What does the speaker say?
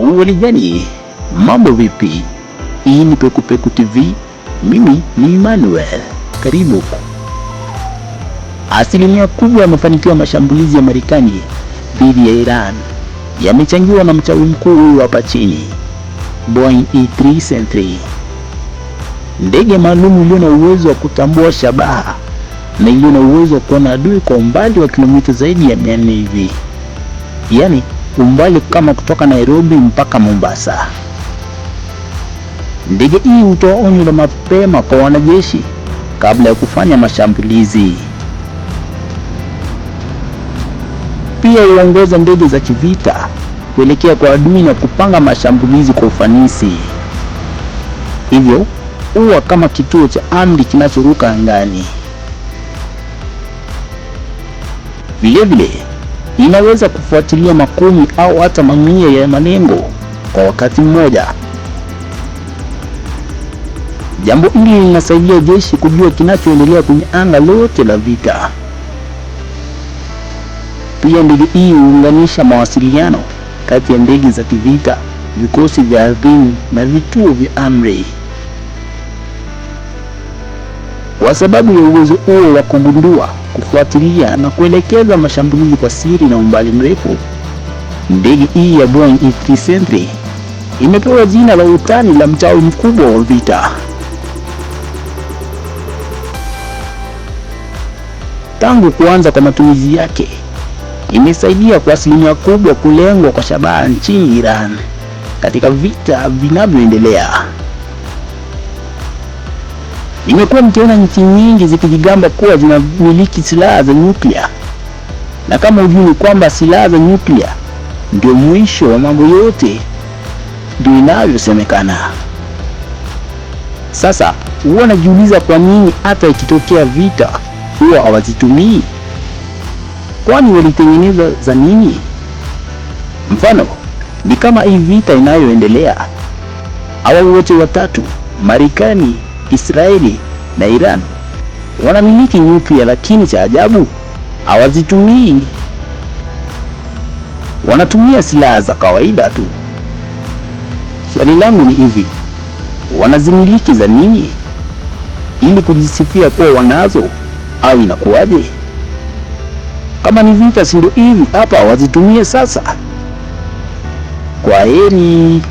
Uwaligani, mambo vipi? Hii ni Pekupeku TV, mimi ni Emmanuel. Karibu. Asilimia kubwa ya mafanikio ya mashambulizi ya Marekani dhidi ya Iran yamechangiwa na mchawi mkuu huyu hapa chini, Boeing E-373, ndege maalum iliyo na uwezo wa kutambua shabaha na iliyo na uwezo wa kuona adui kwa umbali wa kilomita zaidi ya 400 hivi, yaani umbali kama kutoka Nairobi mpaka Mombasa. Ndege hii hutoa onyo la mapema kwa wanajeshi kabla ya kufanya mashambulizi. Pia huongoza ndege za kivita kuelekea kwa adui na kupanga mashambulizi kwa ufanisi. Hivyo huwa kama kituo cha amri kinachoruka angani. Vilevile inaweza kufuatilia makumi au hata mamia ya malengo kwa wakati mmoja. Jambo hili linasaidia jeshi kujua kinachoendelea kwenye anga lote la vita. Pia ndege hii huunganisha mawasiliano kati ya ndege za kivita, vikosi vya ardhini na vituo vya amri. Kwa sababu ya uwezo huo wa kugundua, kufuatilia na kuelekeza mashambulizi kwa siri na umbali mrefu, ndege hii ya Boeing E-373 imepewa jina la utani la mchawi mkubwa wa vita. Tangu kuanza kwa matumizi yake, imesaidia kwa asilimia kubwa kulengwa kwa shabaha nchini Iran katika vita vinavyoendelea. Nimekuwa nikiona nchi nyingi zikijigamba kuwa zinamiliki silaha za nyuklia, na kama hujui kwamba silaha za nyuklia ndio mwisho wa mambo yote, ndio inavyosemekana. Sasa huwa najiuliza kwa nini hata ikitokea vita huwa hawazitumii? Kwani walitengeneza za nini? Mfano ni kama hii vita inayoendelea, hawa wote watatu, Marekani, Israeli na Iran, wanamiliki nyuklia, lakini cha ajabu hawazitumii. Wanatumia silaha za kawaida tu. Swali langu ni hivi, wanazimiliki za nini? Ili kujisifia kuwa wanazo au inakuwaje? Kama ni vita, si ndio hivi hapa wazitumie sasa? Kwaheri.